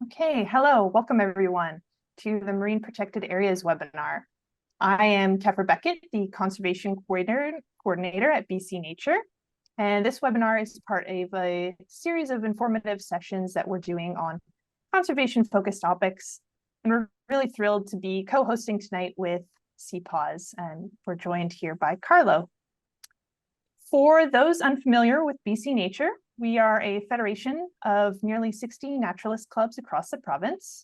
Okay, hello, welcome everyone to the Marine Protected Areas webinar. I am Kefra Beckett, the Conservation Coordinator at BC Nature, and this webinar is part of a series of informative sessions that we're doing on conservation-focused topics, and we're really thrilled to be co-hosting tonight with CPAWS, and we're joined here by Carlo. For those unfamiliar with BC Nature, we are a federation of nearly 60 naturalist clubs across the province.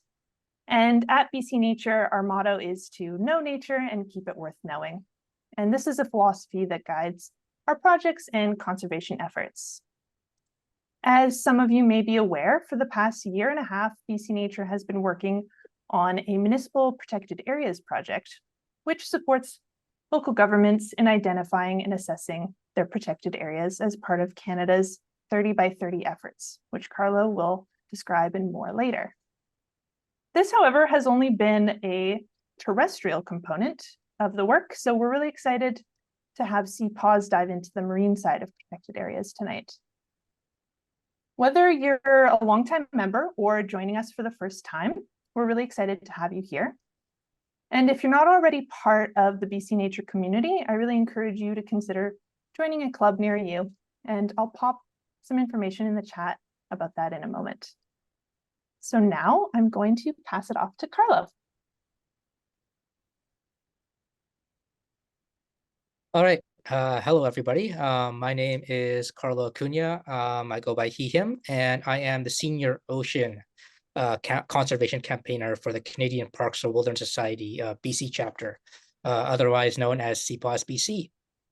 And at BC Nature, our motto is to know nature and keep it worth knowing. And this is a philosophy that guides our projects and conservation efforts. As some of you may be aware, for the past year and a half, BC Nature has been working on a municipal protected areas project, which supports local governments in identifying and assessing their protected areas as part of Canada's 30 by 30 efforts, which Carlo will describe in more later. This, however, has only been a terrestrial component of the work, so we're really excited to have CPAWS dive into the marine side of protected areas tonight. Whether you're a longtime member or joining us for the first time, we're really excited to have you here. And if you're not already part of the BC Nature community, I really encourage you to consider joining a club near you, and I'll pop some information in the chat about that in a moment. So now I'm going to pass it off to Carlo. All right. Hello, everybody. My name is Carlo Acuna. I go by he, him, and I am the Senior Ocean Conservation Campaigner for the Canadian Parks and Wilderness Society BC chapter, otherwise known as CPAWS-BC.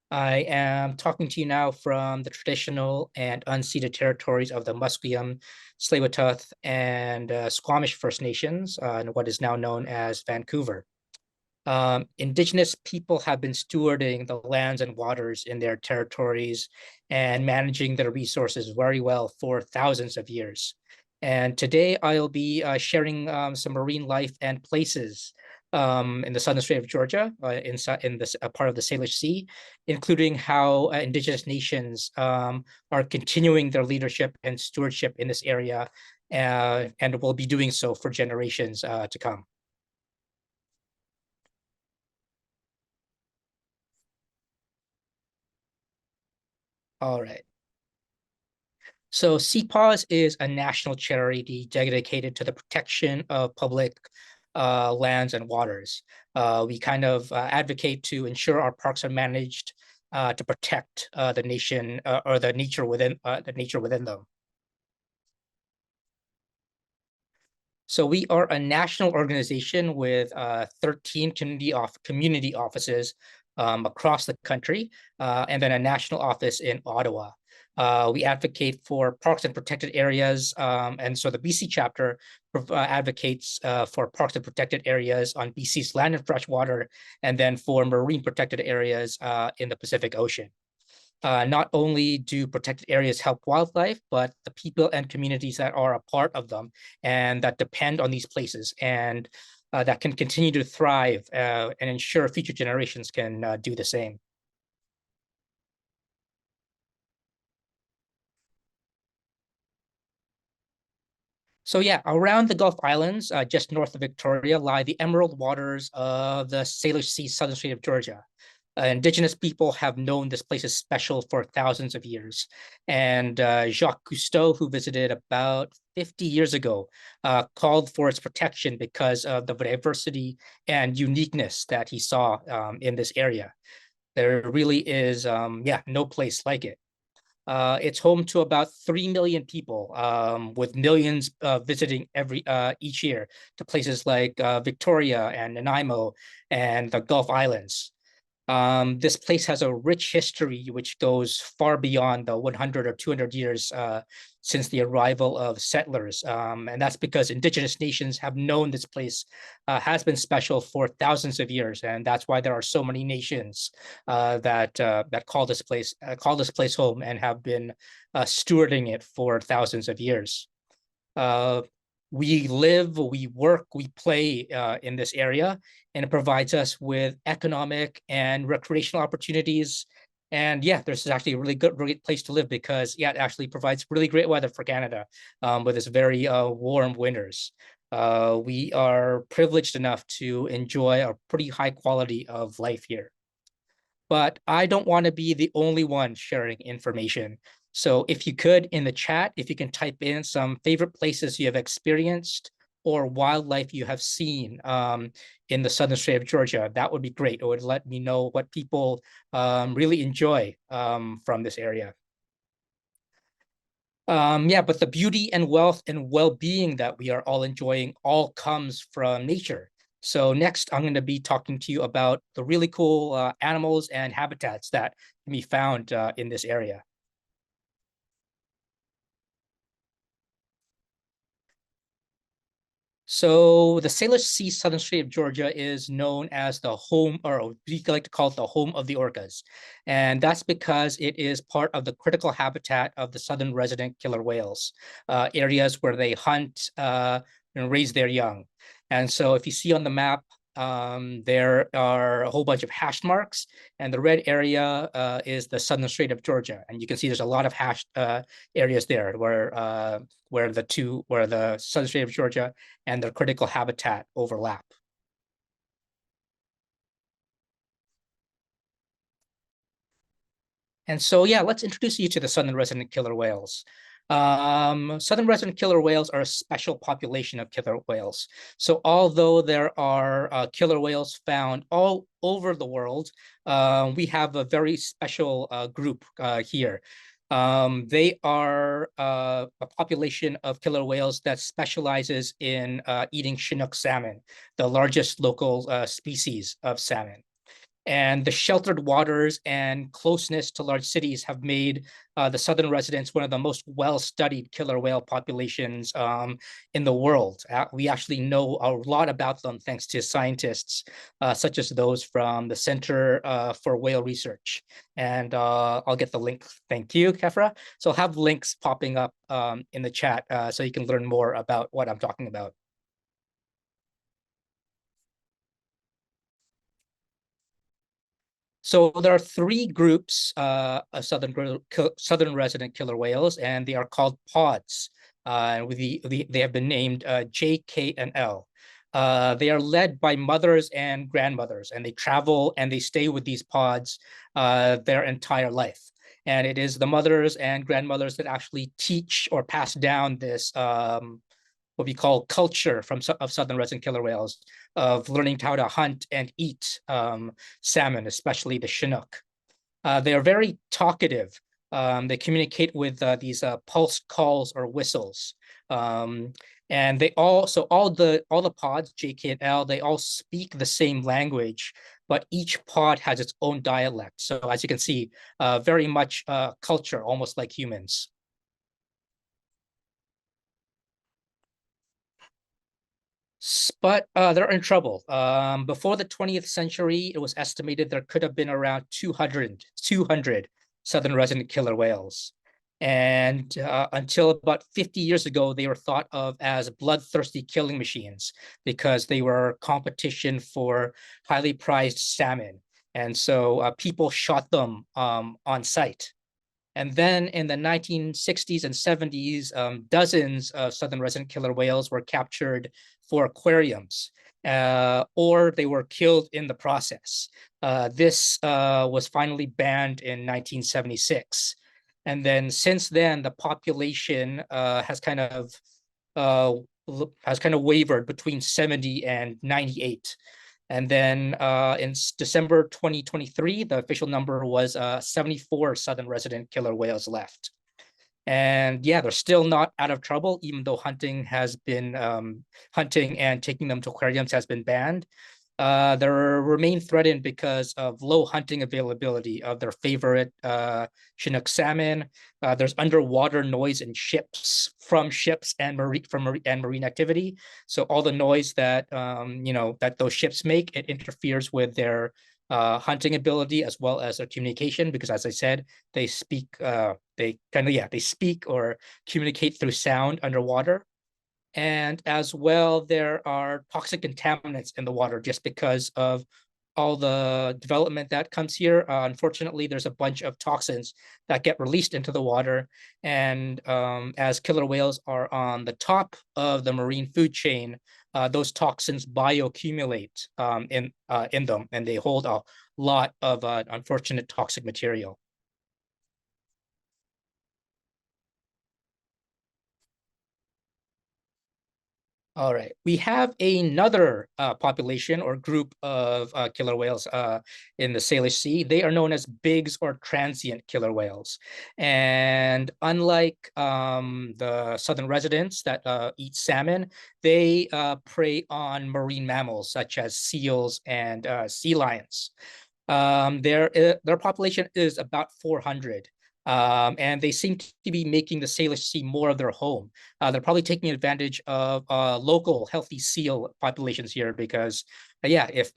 I am talking to you now from the traditional and unceded territories of the Musqueam, Tsleil-Waututh, and Squamish First Nations in what is now known as Vancouver. Indigenous people have been stewarding the lands and waters in their territories and managing their resources very well for thousands of years. And today I'll be sharing some marine life and places in the southern Strait of Georgia, in this part of the Salish Sea, including how Indigenous nations are continuing their leadership and stewardship in this area, and will be doing so for generations to come. All right. So CPAWS is a national charity dedicated to the protection of public lands and waters. We kind of advocate to ensure our parks are managed to protect the nation or the nature within them. So we are a national organization with 13 community offices across the country, and then a national office in Ottawa. We advocate for parks and protected areas, and so the BC chapter advocates for parks and protected areas on BC's land and freshwater, and then for marine protected areas in the Pacific Ocean. Not only do protected areas help wildlife, but the people and communities that are a part of them and that depend on these places and that can continue to thrive and ensure future generations can do the same. So yeah, around the Gulf Islands, just north of Victoria, lie the emerald waters of the Salish Sea, southern Strait of Georgia. Indigenous people have known this place is special for thousands of years. And Jacques Cousteau, who visited about 50 years ago, called for its protection because of the diversity and uniqueness that he saw in this area. There really is, no place like it. It's home to about 3 million people, with millions visiting each year to places like Victoria and Nanaimo and the Gulf Islands. This place has a rich history which goes far beyond the 100 or 200 years since the arrival of settlers. And that's because Indigenous nations have known this place has been special for thousands of years. And that's why there are so many nations that call this place home and have been stewarding it for thousands of years. We live, we work, we play in this area, and it provides us with economic and recreational opportunities, And yeah, this is actually a really great place to live because yeah, it actually provides really great weather for Canada with its very warm winters. We are privileged enough to enjoy a pretty high quality of life here. But I don't want to be the only one sharing information. So if you could, in the chat, if you can type in some favorite places you have experienced or wildlife you have seen in the Southern Strait of Georgia, that would be great. It would let me know what people really enjoy from this area. Yeah, but the beauty and wealth and well-being that we are all enjoying all comes from nature. So next, I'm going to be talking to you about the really cool animals and habitats that can be found in this area. So the Salish Sea Southern Strait of Georgia is known as the home, or we like to call it the home of the orcas. And that's because it is part of the critical habitat of the southern resident killer whales, areas where they hunt and raise their young. And so if you see on the map, there are a whole bunch of hash marks, and the red area is the southern Strait of Georgia. And you can see there's a lot of hashed areas there where the southern Strait of Georgia and their critical habitat overlap. And so, yeah, let's introduce you to the southern resident killer whales. Southern resident killer whales are a special population of killer whales. So although there are killer whales found all over the world, we have a very special group here. They are a population of killer whales that specializes in eating Chinook salmon, the largest local species of salmon. And the sheltered waters and closeness to large cities have made the southern residents one of the most well-studied killer whale populations in the world. We actually know a lot about them thanks to scientists such as those from the Center for Whale Research. And I'll get the link. Thank you, Kefra. So I'll have links popping up in the chat so you can learn more about what I'm talking about. So there are three groups of southern resident killer whales, and they are called pods. They have been named J, K, and L. They are led by mothers and grandmothers, and they travel and they stay with these pods their entire life. And it is the mothers and grandmothers that actually teach or pass down this what we call culture of southern resident killer whales, of learning how to hunt and eat salmon, especially the Chinook. They are very talkative. They communicate with these pulsed calls or whistles. And they all the pods, J, K, and L, they all speak the same language, but each pod has its own dialect. So as you can see, very much culture, almost like humans. But they're in trouble. Before the 20th century, it was estimated there could have been around 200 southern resident killer whales. And until about 50 years ago, they were thought of as bloodthirsty killing machines because they were competition for highly prized salmon. And so people shot them on sight. And then in the 1960s and 70s, dozens of southern resident killer whales were captured for aquariums, or they were killed in the process. This was finally banned in 1976. And then since then, the population has kind of wavered between 70 and 98. And then in December 2023, the official number was 74 southern resident killer whales left. And yeah, they're still not out of trouble, even though hunting and taking them to aquariums has been banned. They remain threatened because of low hunting availability of their favorite Chinook salmon. There's underwater noise in ships and marine activity. So all the noise that that those ships make, it interferes with their hunting ability as well as their communication. Because as I said, they speak or communicate through sound underwater. And as well, there are toxic contaminants in the water just because of all the development that comes here, unfortunately, there's a bunch of toxins that get released into the water. And as killer whales are on the top of the marine food chain, those toxins bioaccumulate in them, and they hold a lot of unfortunate toxic material. All right, we have another population or group of killer whales in the Salish Sea. They are known as bigs or transient killer whales. And unlike the southern residents that eat salmon, they prey on marine mammals such as seals and sea lions. Their population is about 400. And they seem to be making the Salish Sea more of their home. They're probably taking advantage of local healthy seal populations here because, yeah, if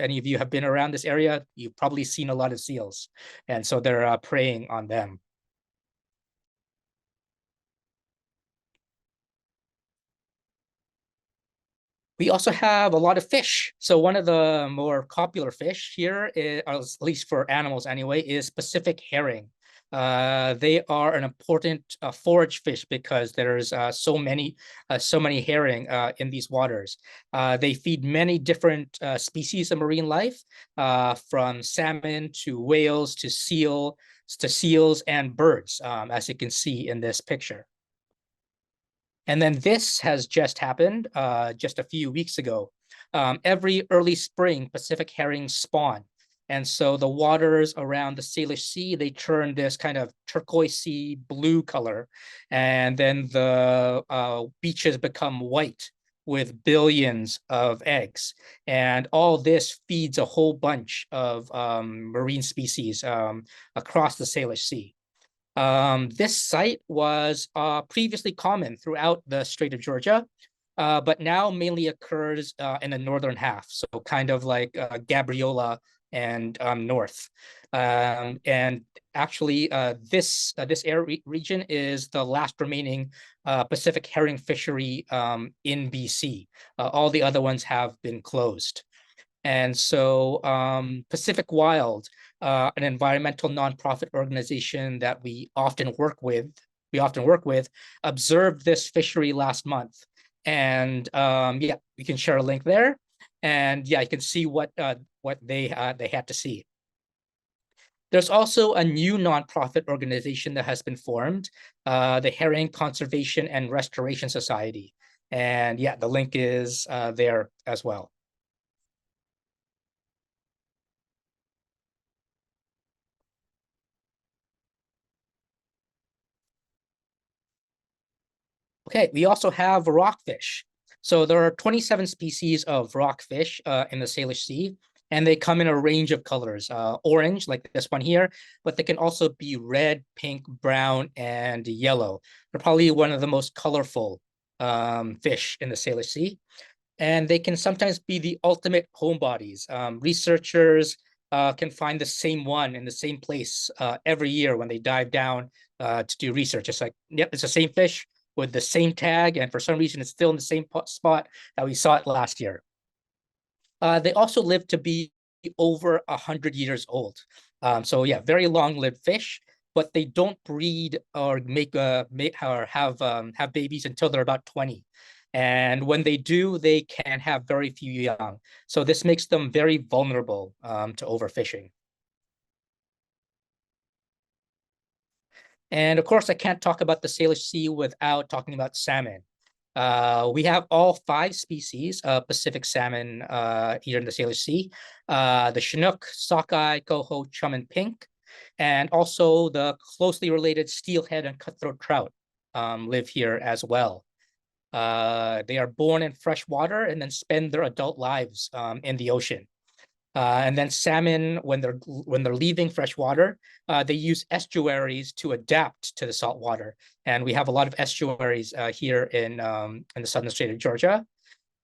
any of you have been around this area, you've probably seen a lot of seals, and so they're preying on them. We also have a lot of fish. So one of the more popular fish here, at least for animals anyway, is Pacific herring. They are an important forage fish because there's so many herring in these waters. They feed many different species of marine life, from salmon to whales to seals and birds, as you can see in this picture. And then this has just happened just a few weeks ago. Every early spring, Pacific herrings spawn. And so the waters around the Salish Sea, they turn this kind of turquoisey blue color. And then the beaches become white with billions of eggs. And all this feeds a whole bunch of marine species across the Salish Sea. This site was previously common throughout the Strait of Georgia, but now mainly occurs in the northern half, so kind of like Gabriola and north. And actually, this region is the last remaining Pacific herring fishery in BC. All the other ones have been closed. And so Pacific Wild, an environmental nonprofit organization that we often work with, observed this fishery last month. And yeah, we can share a link there. And yeah, you can see what they had to see. There's also a new nonprofit organization that has been formed, the Herring Conservation and Restoration Society. And yeah, the link is there as well. Okay, we also have rockfish. So there are 27 species of rockfish in the Salish Sea, and they come in a range of colors, orange, like this one here, but they can also be red, pink, brown, and yellow. They're probably one of the most colorful fish in the Salish Sea. And they can sometimes be the ultimate homebodies. Researchers can find the same one in the same place every year when they dive down to do research. It's like, yep, it's the same fish with the same tag, and for some reason, it's still in the same spot that we saw it last year. They also live to be over 100 years old. So yeah, very long-lived fish, but they don't breed or have babies until they're about 20. And when they do, they can have very few young. So this makes them very vulnerable to overfishing. And of course, I can't talk about the Salish Sea without talking about salmon. We have all 5 species of Pacific salmon here in the Salish Sea. The Chinook, sockeye, coho, chum, and pink. And also the closely related steelhead and cutthroat trout live here as well. They are born in fresh water and then spend their adult lives in the ocean. And then salmon, when they're leaving fresh water, they use estuaries to adapt to the salt water. And we have a lot of estuaries here in the southern state of Georgia.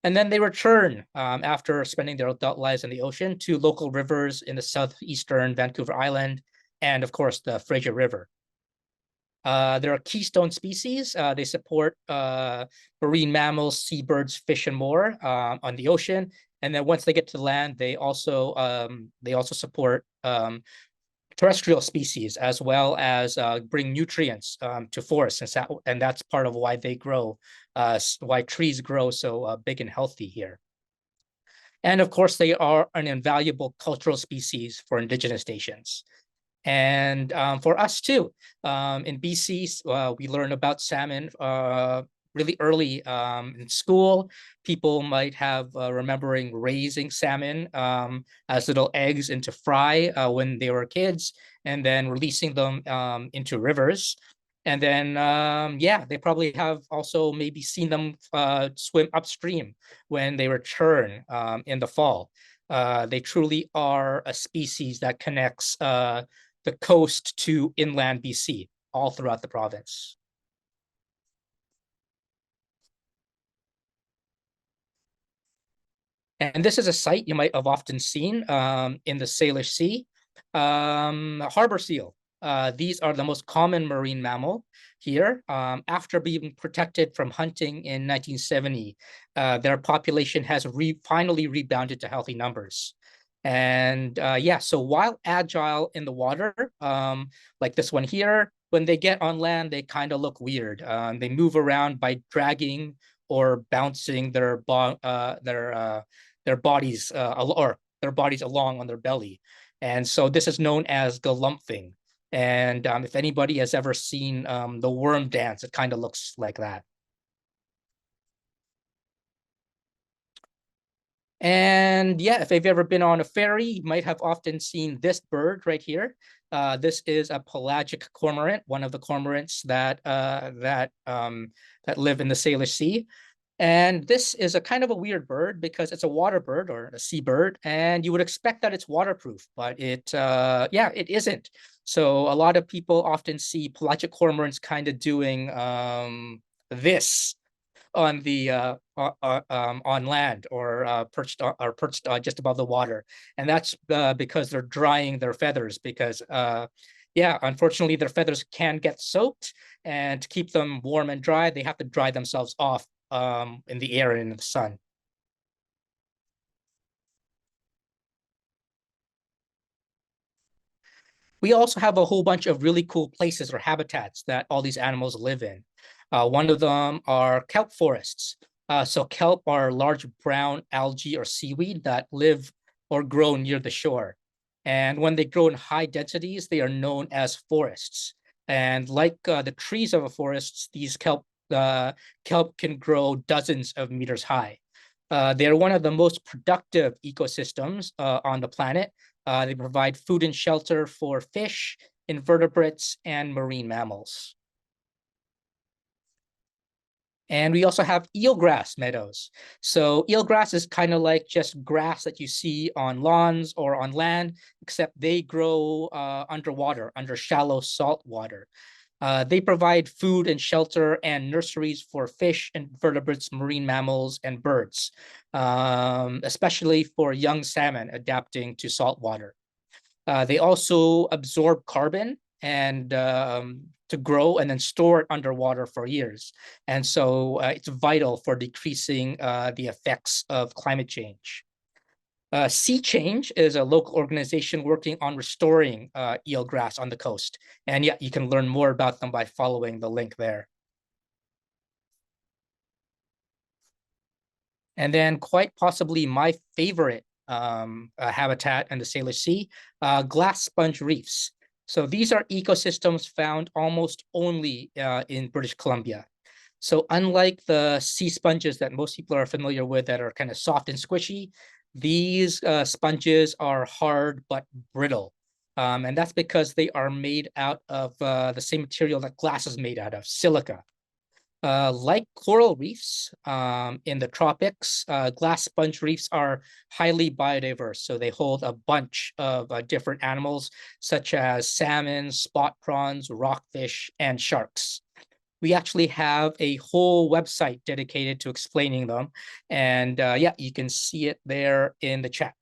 And then they return after spending their adult lives in the ocean to local rivers in the southeastern Vancouver Island, and of course the Fraser River. There are keystone species. They support marine mammals, seabirds, fish, and more on the ocean. And then once they get to land, they also support terrestrial species, as well as bring nutrients to forests, and that's part of why they grow, why trees grow so big and healthy here. And of course, they are an invaluable cultural species for Indigenous nations. And for us too, in BC, we learn about salmon really early in school. People might have remembering raising salmon as little eggs into fry when they were kids, and then releasing them into rivers. And then, yeah, they probably have also maybe seen them swim upstream when they return in the fall. They truly are a species that connects the coast to inland BC, all throughout the province. And this is a site you might have often seen in the Salish Sea. Harbor seal. These are the most common marine mammal here. After being protected from hunting in 1970, their population has finally rebounded to healthy numbers. And yeah, so while agile in the water, like this one here, when they get on land, they kind of look weird. They move around by dragging or bouncing their bodies or their bodies along on their belly. And so this is known as galumphing. And if anybody has ever seen the worm dance, it kind of looks like that. And yeah, if you've ever been on a ferry, you might have often seen this bird right here. This is a pelagic cormorant, one of the cormorants that live in the Salish Sea. And this is a kind of a weird bird because it's a water bird or a seabird, and you would expect that it's waterproof, but yeah, it isn't. So a lot of people often see pelagic cormorants kind of doing this on the on land or perched just above the water, and that's because they're drying their feathers because yeah, unfortunately their feathers can get soaked, and to keep them warm and dry, they have to dry themselves off in the air and in the sun. We also have a whole bunch of really cool places or habitats that all these animals live in. One of them are kelp forests. So kelp are large brown algae or seaweed that live or grow near the shore. And when they grow in high densities, they are known as forests. And like the trees of a forest, these kelp can grow dozens of meters high. They are one of the most productive ecosystems on the planet. They provide food and shelter for fish, invertebrates, and marine mammals. And we also have eelgrass meadows. So eelgrass is kind of like just grass that you see on lawns or on land, except they grow underwater, under shallow salt water. They provide food and shelter and nurseries for fish, invertebrates, marine mammals, and birds, especially for young salmon adapting to salt water. They also absorb carbon and to grow and then store it underwater for years. And so it's vital for decreasing the effects of climate change. Sea Change is a local organization working on restoring eelgrass on the coast. And yeah, you can learn more about them by following the link there. And then quite possibly my favorite habitat in the Salish Sea, glass sponge reefs. So these are ecosystems found almost only in British Columbia. So unlike the sea sponges that most people are familiar with that are kind of soft and squishy, these sponges are hard but brittle. And that's because they are made out of the same material that glass is made out of, silica. Like coral reefs in the tropics, glass sponge reefs are highly biodiverse. So they hold a bunch of different animals, such as salmon, spot prawns, rockfish, and sharks. We actually have a whole website dedicated to explaining them. And yeah, you can see it there in the chat.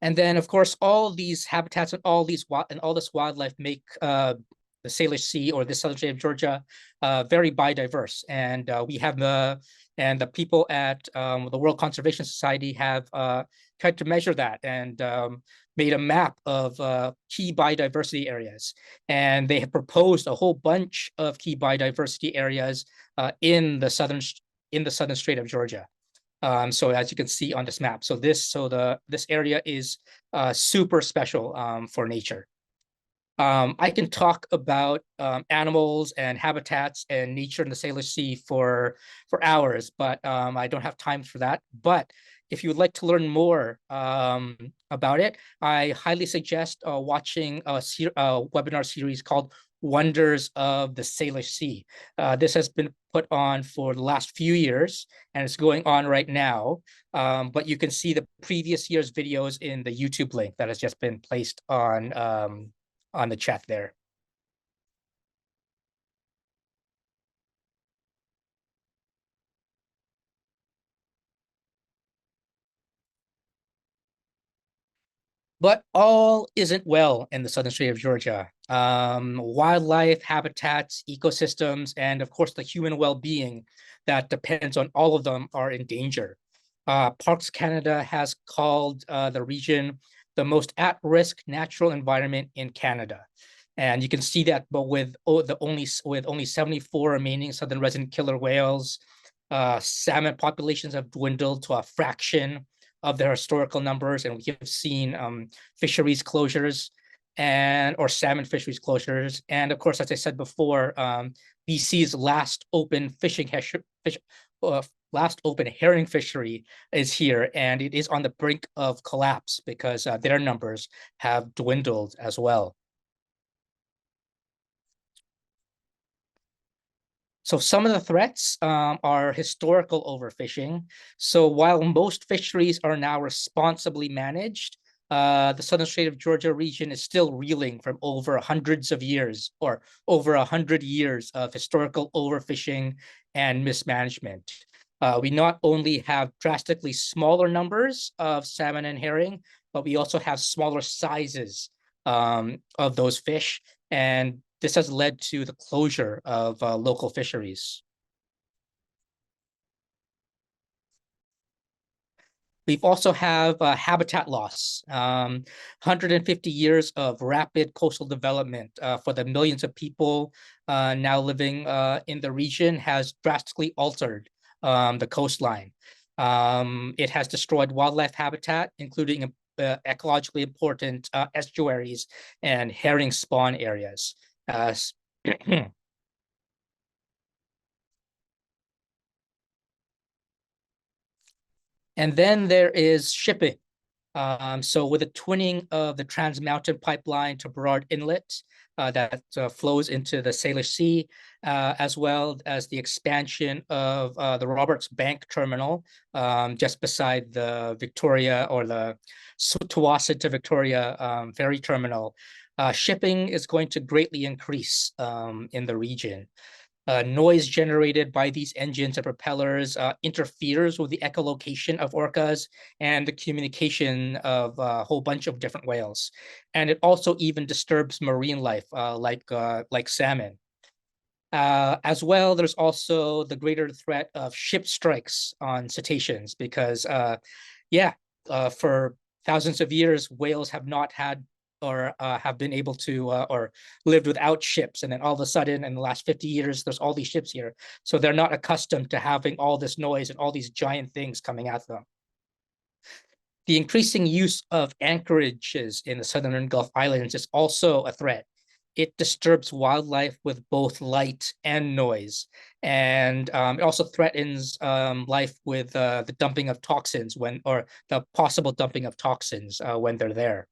And then, of course, all these habitats and all this wildlife make Salish Sea or the southern state of Georgia, very biodiverse. And we have the people at the World Conservation Society have tried to measure that and made a map of key biodiversity areas. And they have proposed a whole bunch of key biodiversity areas in the southern Strait of Georgia. So as you can see on this map, this area is super special for nature. I can talk about animals and habitats and nature in the Salish Sea for hours, but I don't have time for that. But if you would like to learn more about it, I highly suggest watching a webinar series called Wonders of the Salish Sea. This has been put on for the last few years, and it's going on right now. But you can see the previous year's videos in the YouTube link that has just been placed on the chat there. But all isn't well in the southern state of Georgia. Wildlife, habitats, ecosystems, and of course the human well-being that depends on all of them are in danger. Parks Canada has called the region the most at-risk natural environment in Canada. And you can see that, but with only 74 remaining southern resident killer whales, salmon populations have dwindled to a fraction of their historical numbers, and we have seen fisheries closures or salmon fisheries closures. And of course, as I said before, BC's last open herring fishery is here, and it is on the brink of collapse because their numbers have dwindled as well. So some of the threats are historical overfishing. So while most fisheries are now responsibly managed, the southern state of Georgia region is still reeling from over hundreds of years or over 100 years of historical overfishing and mismanagement. We not only have drastically smaller numbers of salmon and herring, but we also have smaller sizes of those fish. And this has led to the closure of local fisheries. We've also have habitat loss. 150 years of rapid coastal development for the millions of people now living in the region has drastically altered the coastline. It has destroyed wildlife habitat, including ecologically important estuaries and herring spawn areas. And then there is shipping. So with the twinning of the Trans Mountain Pipeline to Burrard Inlet that flows into the Salish Sea, as well as the expansion of the Roberts Bank Terminal just beside the Victoria or the Tuwasa to Victoria ferry terminal, shipping is going to greatly increase in the region. Noise generated by these engines and propellers interferes with the echolocation of orcas and the communication of a whole bunch of different whales. And it also even disturbs marine life like salmon. As well, there's also the greater threat of ship strikes on cetaceans because, for thousands of years, whales have not had or have been able to or lived without ships. And then all of a sudden, in the last 50 years, there's all these ships here. So they're not accustomed to having all this noise and all these giant things coming at them. The increasing use of anchorages in the southern Gulf Islands is also a threat. It disturbs wildlife with both light and noise. And it also threatens life with the dumping of toxins or the possible dumping of toxins when they're there.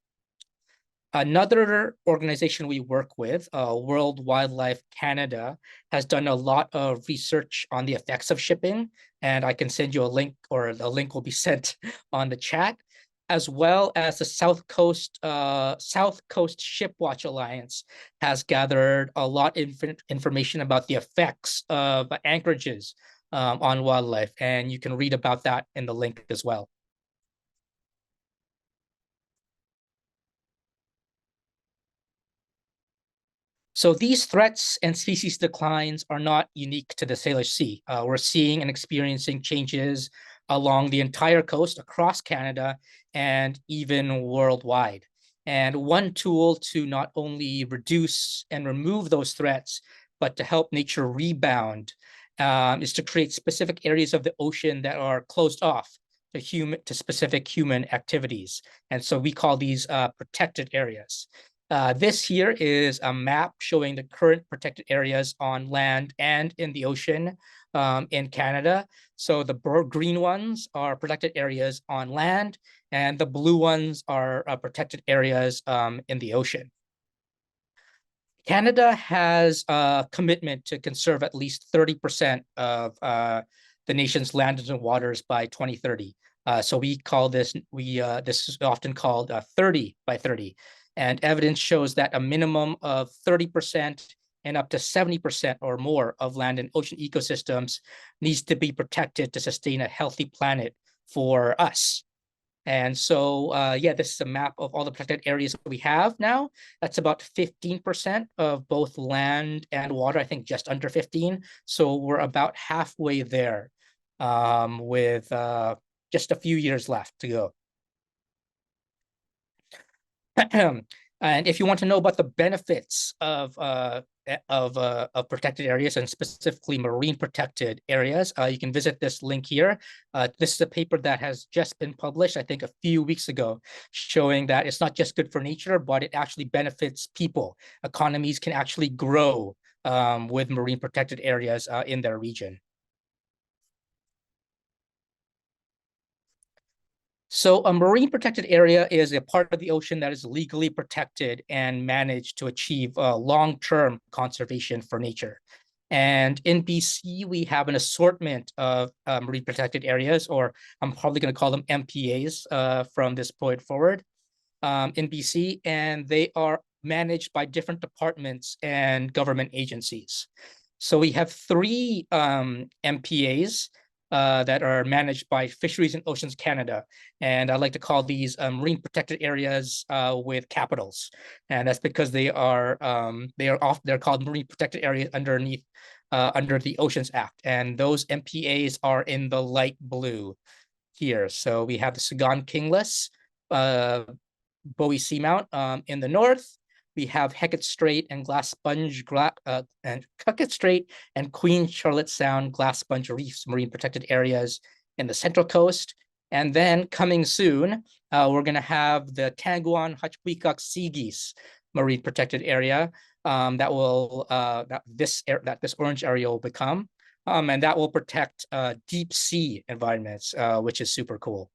Another organization we work with, World Wildlife Canada, has done a lot of research on the effects of shipping, and I can send you a link, or the link will be sent on the chat, as well as the South Coast Shipwatch Alliance has gathered a lot of information about the effects of anchorages on wildlife, and you can read about that in the link as well. So these threats and species declines are not unique to the Salish Sea. We're seeing and experiencing changes along the entire coast, across Canada, and even worldwide. And one tool to not only reduce and remove those threats, but to help nature rebound is to create specific areas of the ocean that are closed off to specific human activities. And so we call these protected areas. This here is a map showing the current protected areas on land and in the ocean in Canada. So the green ones are protected areas on land, and the blue ones are protected areas in the ocean. Canada has a commitment to conserve at least 30% of the nation's lands and waters by 2030. So we call this, this is often called 30 by 30. And evidence shows that a minimum of 30% and up to 70% or more of land and ocean ecosystems needs to be protected to sustain a healthy planet for us. And so, yeah, this is a map of all the protected areas that we have now. That's about 15% of both land and water, I think just under 15. So we're about halfway there with just a few years left to go. And if you want to know about the benefits of protected areas, and specifically marine protected areas, you can visit this link here. This is a paper that has just been published, I think a few weeks ago, showing that it's not just good for nature, but it actually benefits people. Economies can actually grow with marine protected areas in their region. So a marine protected area is a part of the ocean that is legally protected and managed to achieve long-term conservation for nature. And in BC, we have an assortment of marine protected areas, or I'm probably going to call them MPAs from this point forward in BC, and they are managed by different departments and government agencies. So we have three MPAs that are managed by Fisheries and Oceans Canada. And I like to call these marine protected areas with capitals. And that's because they're called marine protected areas underneath under the Oceans Act. And those MPAs are in the light blue here. So we have the Saugeen Kingless, Bowie Seamount in the north. We have Hecate Strait and Glass Sponge and Hecate Strait and Queen Charlotte Sound Glass Sponge Reefs marine protected areas in the Central Coast. And then coming soon, we're going to have the Tanguan Hutchweekuk Sea Geese marine protected area that this orange area will become, and that will protect deep sea environments, which is super cool.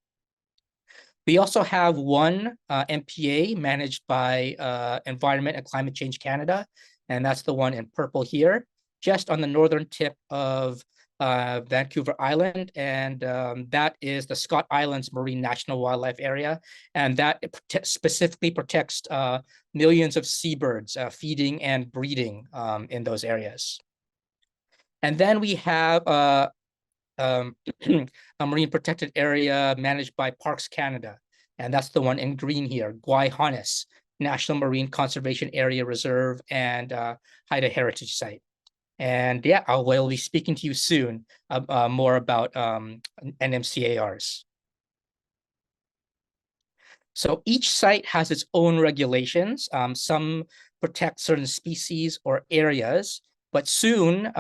We also have one MPA managed by Environment and Climate Change Canada, and that's the one in purple here, just on the northern tip of Vancouver Island, and that is the Scott Islands Marine National Wildlife Area, and that specifically protects millions of seabirds feeding and breeding in those areas. And then we have a marine protected area managed by Parks Canada. And that's the one in green here, Guayhanas National Marine Conservation Area Reserve and Haida Heritage Site. And yeah, I will be speaking to you soon more about NMCARs. So each site has its own regulations. Some protect certain species or areas, but soon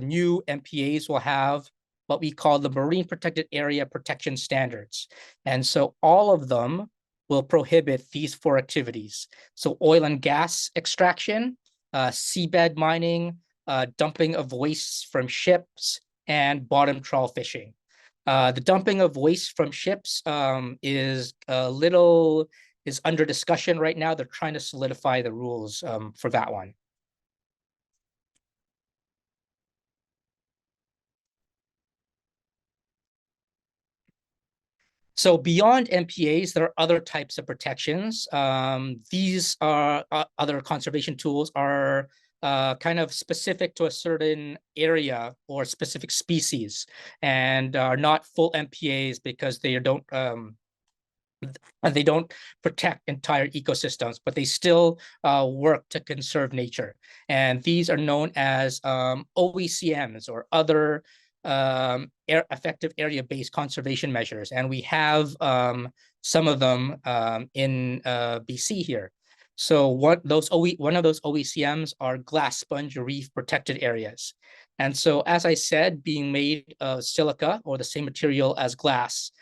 new MPAs will have what we call the Marine Protected Area Protection Standards. And so all of them will prohibit these four activities. So oil and gas extraction, seabed mining, dumping of wastes from ships, and bottom trawl fishing. The dumping of waste from ships is under discussion right now. They're trying to solidify the rules for that one. So beyond MPAs, there are other types of protections. These are other conservation tools are kind of specific to a certain area or specific species, and are not full MPAs because they don't and they don't protect entire ecosystems, but they still work to conserve nature. And these are known as OECMs, or other effective area-based conservation measures. And we have some of them in BC here. So one of those OECMs are glass sponge reef protected areas. And so, as I said, being made of silica, or the same material as glass,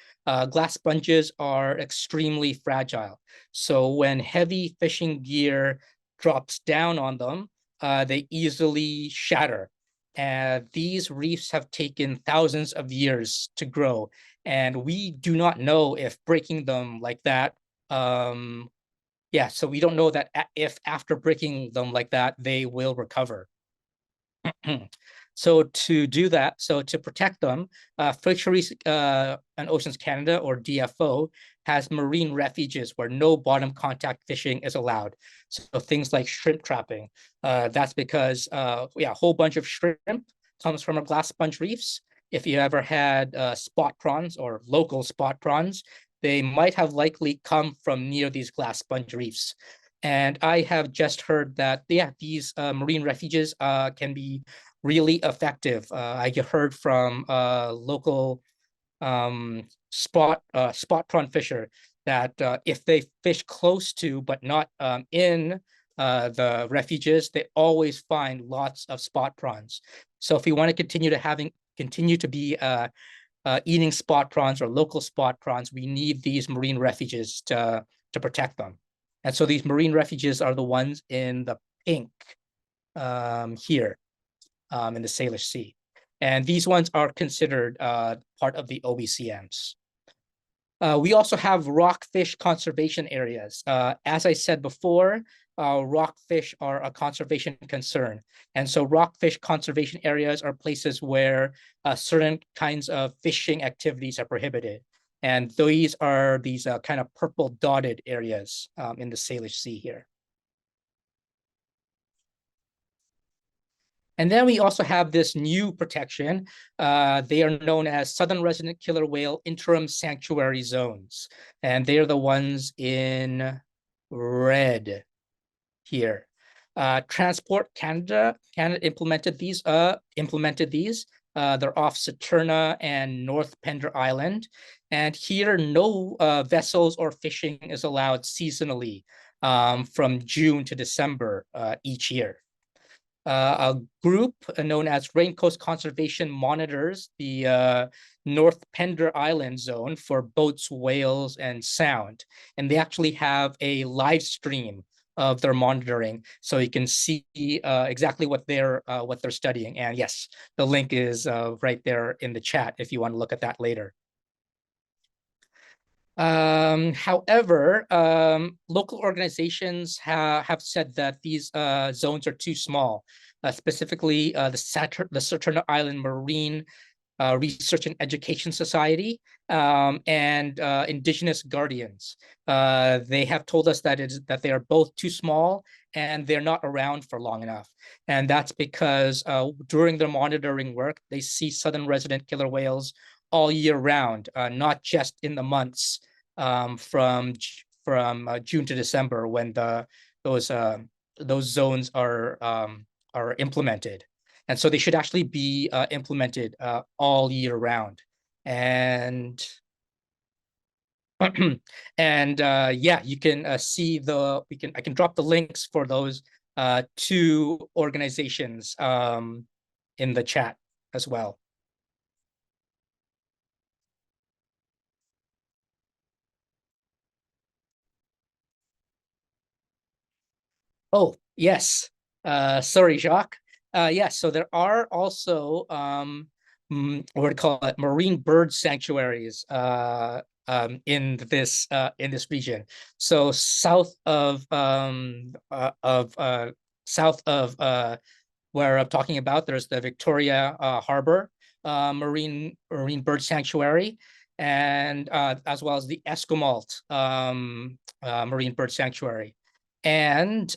glass sponges are extremely fragile. So when heavy fishing gear drops down on them, they easily shatter. And these reefs have taken thousands of years to grow. And we do not know if breaking them like that, so we don't know that if after breaking them like that, they will recover. So to do that, so to protect them, Fisheries and Oceans Canada, or DFO, has marine refuges where no bottom contact fishing is allowed. So things like shrimp trapping. That's because a whole bunch of shrimp comes from our glass sponge reefs. If you ever had spot prawns or local spot prawns, they might have likely come from near these glass sponge reefs. And I have just heard that, these marine refuges can be really effective. I heard from local spot prawn fisher that if they fish close to but not in the refuges, they always find lots of spot prawns. So if we want to continue to be eating spot prawns or local spot prawns, we need these marine refuges to protect them. And so these marine refuges are the ones in the pink here in the Salish Sea. And these ones are considered part of the OECMs. We also have rockfish conservation areas. As I said before, rockfish are a conservation concern. And so rockfish conservation areas are places where certain kinds of fishing activities are prohibited. And these are these kind of purple dotted areas in the Salish Sea here. And then we also have this new protection. They are known as Southern Resident Killer Whale Interim Sanctuary Zones. And they're the ones in red here. Transport Canada implemented these. They're off Saturna and North Pender Island. And here, no vessels or fishing is allowed seasonally from June to December each year. A group known as Raincoast Conservation monitors the North Pender Island zone for boats, whales, and sound. And they actually have a live stream of their monitoring, so you can see exactly what they're studying. And yes, the link is right there in the chat if you want to look at that later. However, local organizations have said that these zones are too small. Specifically, the Saturna Island Marine Research and Education Society and Indigenous Guardians. They have told us that they are both too small and they're not around for long enough. And that's because during their monitoring work, they see southern resident killer whales all year round, not just in the months from June to December when those zones are implemented. And so they should actually be implemented all year round. And you can see I can drop the links for those two organizations in the chat as well. Oh, yes. Sorry, Jacques. Yes, so there are also what do you call it, marine bird sanctuaries in this region. So south of where I'm talking about, there's the Victoria Harbor marine bird sanctuary, and as well as the Esquimalt marine bird sanctuary. And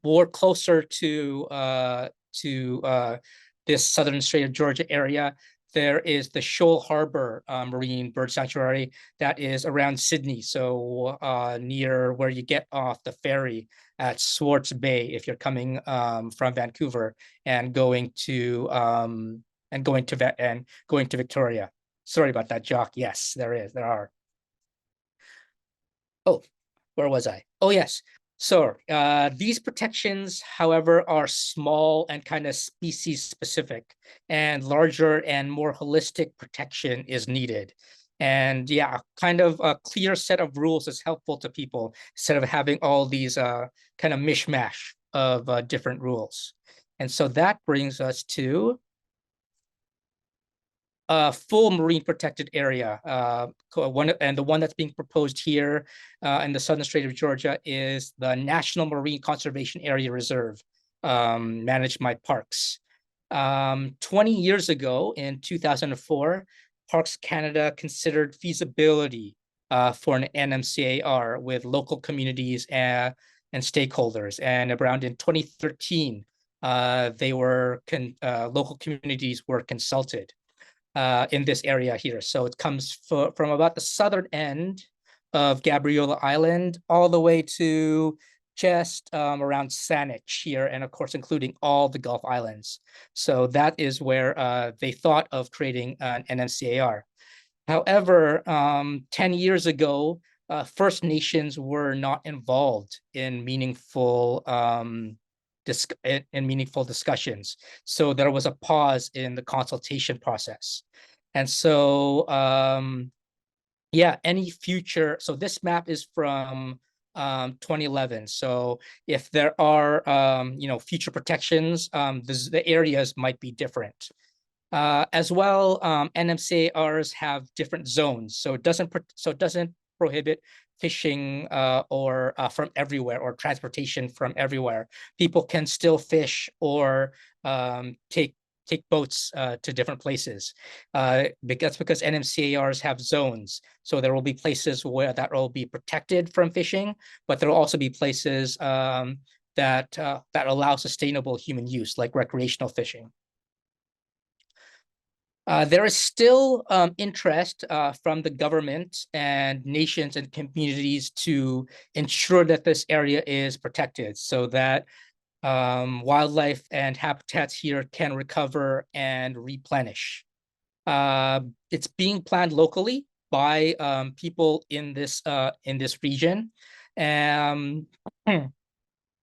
more closer to this southern Strait of Georgia area, there is the Shoal Harbor Marine Bird Sanctuary that is around Sydney, so near where you get off the ferry at Swartz Bay if you're coming from Vancouver and going to Victoria. Sorry about that, Jock. Yes, there are. Oh, where was I? Oh, yes. So these protections, however, are small and kind of species specific, and larger and more holistic protection is needed. And yeah, kind of a clear set of rules is helpful to people instead of having all these kind of mishmash of different rules. And so that brings us to full marine protected area. The one that's being proposed here in the southern Strait of Georgia is the National Marine Conservation Area Reserve, managed by Parks. 20 years ago, in 2004, Parks Canada considered feasibility for an NMCAR with local communities and stakeholders. And around in 2013, local communities were consulted in this area here. So it comes from about the southern end of Gabriola Island all the way to just around Saanich here, and of course, including all the Gulf Islands. So that is where they thought of creating an NMCAR. However, 10 years ago, First Nations were not involved in meaningful discussions. So there was a pause in the consultation process. And so, yeah, so this map is from 2011. So if there are, future protections, the areas might be different. As well, NMCARs have different zones, so it doesn't prohibit fishing or from everywhere, or transportation from everywhere. People can still fish or take boats to different places. Because NMCARs have zones, so there will be places where that will be protected from fishing, but there will also be places that allow sustainable human use, like recreational fishing. There is still interest from the government and nations and communities to ensure that this area is protected, so that wildlife and habitats here can recover and replenish. It's being planned locally by people in this region.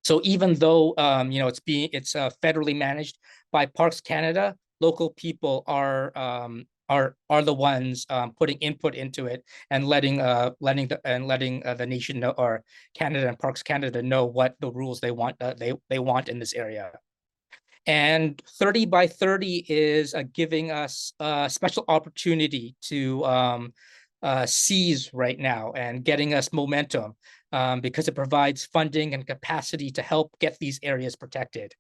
So even though it's federally managed by Parks Canada, local people are the ones putting input into it and letting the nation know, or Canada and Parks Canada know what the rules they want in this area. And 30 by 30 is giving us a special opportunity to seize right now and getting us momentum, because it provides funding and capacity to help get these areas protected.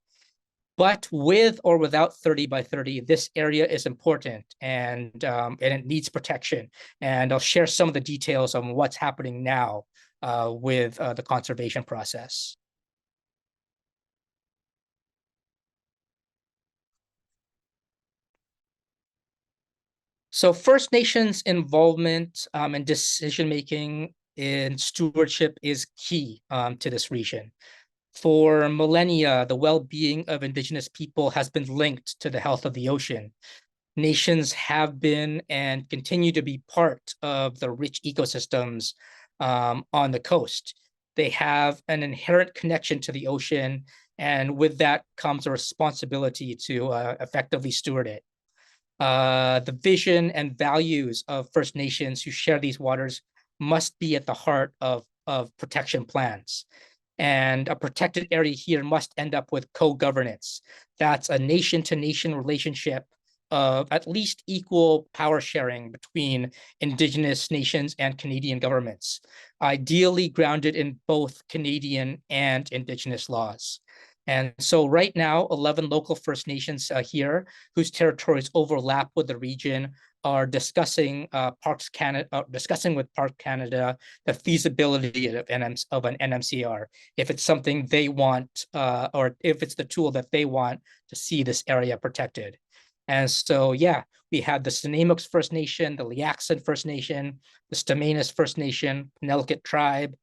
But with or without 30 by 30, this area is important, and it needs protection. And I'll share some of the details on what's happening now with the conservation process. So First Nations involvement and decision-making in stewardship is key to this region. For millennia, the well-being of Indigenous people has been linked to the health of the ocean. Nations have been and continue to be part of the rich ecosystems on the coast. They have an inherent connection to the ocean, and with that comes a responsibility to effectively steward it. The vision and values of First Nations who share these waters must be at the heart of protection plans. And a protected area here must end up with co-governance. That's a nation-to-nation relationship of at least equal power sharing between Indigenous nations and Canadian governments, ideally grounded in both Canadian and Indigenous laws. And so right now, 11 local First Nations here, whose territories overlap with the region, are discussing with Parks Canada the feasibility of an NMCR, if it's something they want, or if it's the tool that they want to see this area protected. And so, yeah, we have the Snuneymuxw First Nation, the Liaxin First Nation, the Stamanas First Nation, Penelakut Tribe,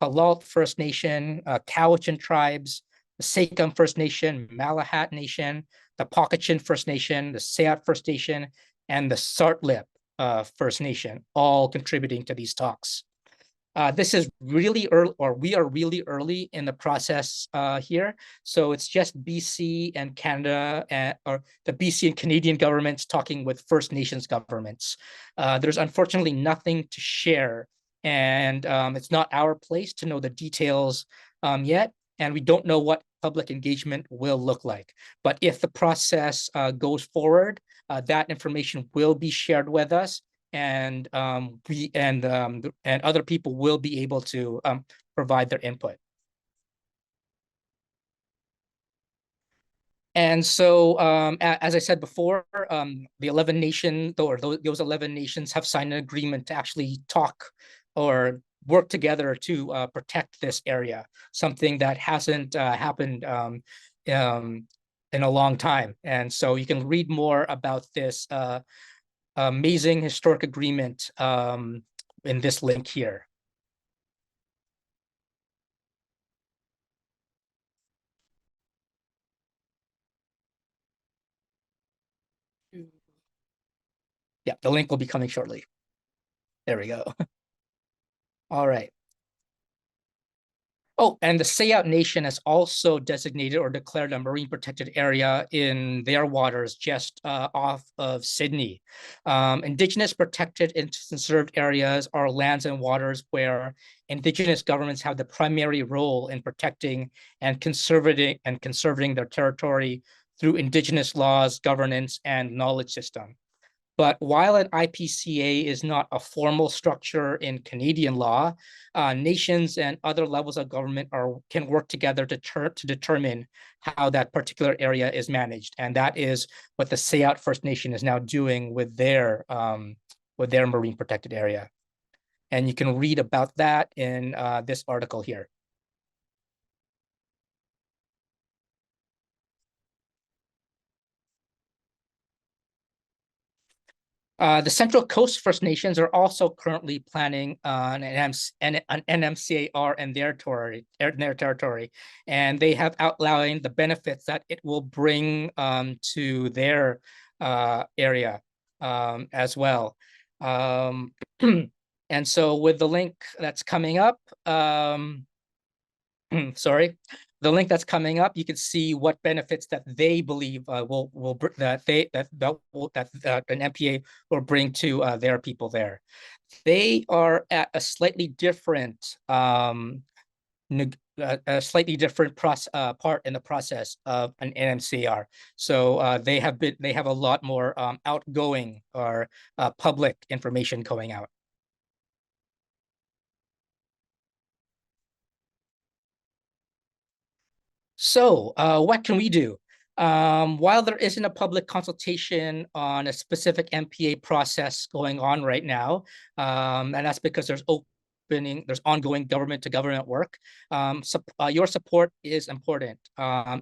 Halalt First Nation, Cowichan tribes, the Sekam First Nation, Malahat Nation, the Pocatchin First Nation, the Sayat First Nation, and the Sartlip First Nation, all contributing to these talks. This is really early, or we are really early in the process here. So it's just BC and Canada, or the BC and Canadian governments talking with First Nations governments. There's unfortunately nothing to share, and it's not our place to know the details yet, and we don't know what public engagement will look like. But if the process goes forward, that information will be shared with us, and other people will be able to provide their input. And so, as I said before, the 11 nations, or those 11 nations, have signed an agreement to actually talk or work together to protect this area, something that hasn't happened in a long time. And so you can read more about this amazing historic agreement in this link here. Yeah, the link will be coming shortly. There we go. All right. Oh, and the Sayat Nation has also designated or declared a marine protected area in their waters just off of Sydney. Indigenous protected and conserved areas are lands and waters where Indigenous governments have the primary role in protecting and conserving their territory through Indigenous laws, governance, and knowledge system. But while an IPCA is not a formal structure in Canadian law, nations and other levels of government can work together to determine how that particular area is managed. And that is what the Sayat First Nation is now doing with their marine protected area. And you can read about that in this article here. The Central Coast First Nations are also currently planning an NMCAR in their territory, and they have outlined the benefits that it will bring to their area as well. And so with the link that's coming up, sorry, the link that's coming up, you can see what benefits that they believe that an MPA will bring to their people there. They are at a slightly different part in the process of an NMCR. So they have a lot more outgoing or public information going out. So what can we do? While there isn't a public consultation on a specific MPA process going on right now, and that's because there's ongoing government to government work, your support is important.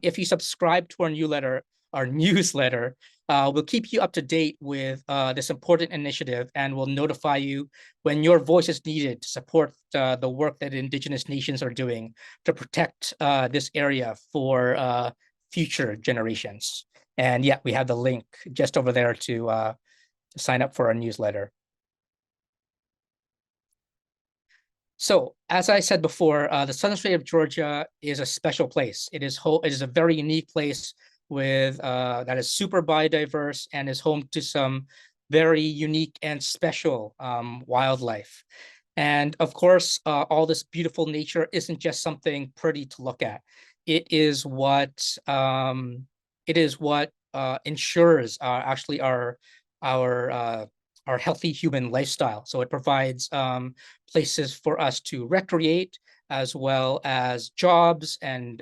If you subscribe to our newsletter, we'll keep you up to date with this important initiative, and we'll notify you when your voice is needed to support the work that Indigenous nations are doing to protect this area for future generations. And yeah, we have the link just over there to sign up for our newsletter. So, as I said before, the Southern Strait of Georgia is a special place. It is a very unique place that is super biodiverse and is home to some very unique and special wildlife. And of course, all this beautiful nature isn't just something pretty to look at. It is what ensures actually our healthy human lifestyle. So it provides places for us to recreate, as well as jobs and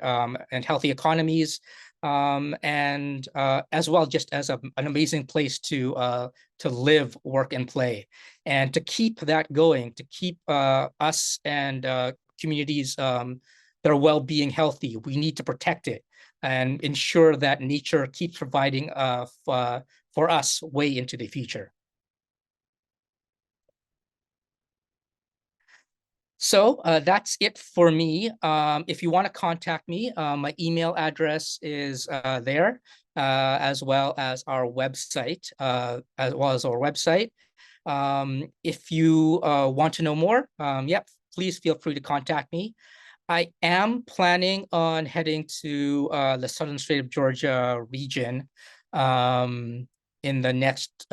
healthy economies, and as well just as an amazing place to live, work, and play. And to keep that going, to keep us and communities, their well-being healthy, we need to protect it and ensure that nature keeps providing for us way into the future. So that's it for me. If you want to contact me, my email address is there, as well as our website, if you want to know more, yep, please feel free to contact me. I am planning on heading to the Southern Strait of Georgia region in the next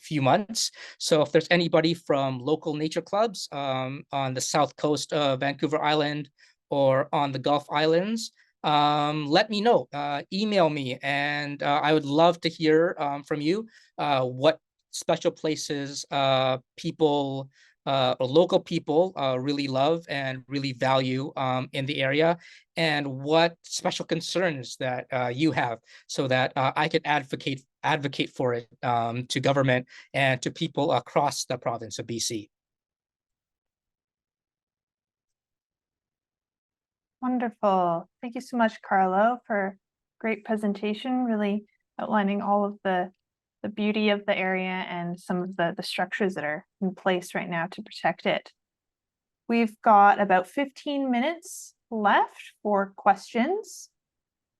few months. So if there's anybody from local nature clubs on the south coast of Vancouver Island or on the Gulf Islands, let me know. Email me, and I would love to hear from you what special places people or local people really love and really value in the area, and what special concerns that you have, so that I could advocate for it to government and to people across the province of BC. Wonderful. Thank you so much, Carlo, for great presentation, really outlining all of the beauty of the area and some of the structures that are in place right now to protect it. We've got about 15 minutes left for questions.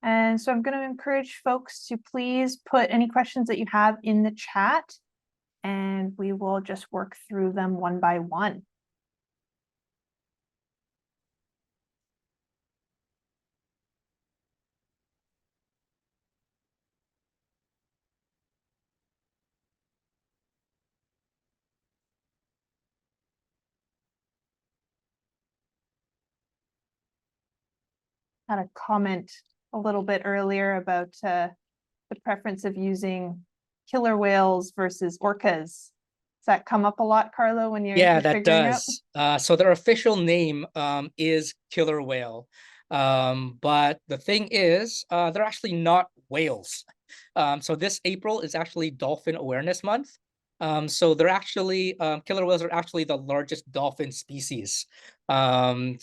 And so I'm going to encourage folks to please put any questions that you have in the chat, and we will just work through them one by one. Had a comment a little bit earlier about the preference of using killer whales versus orcas. Does that come up a lot, Carlo, when you're that figuring out? does. So their official name is killer whale. But the thing is, they're actually not whales. So this April is actually Dolphin Awareness Month. So they're actually, killer whales are actually the largest dolphin species. Yeah,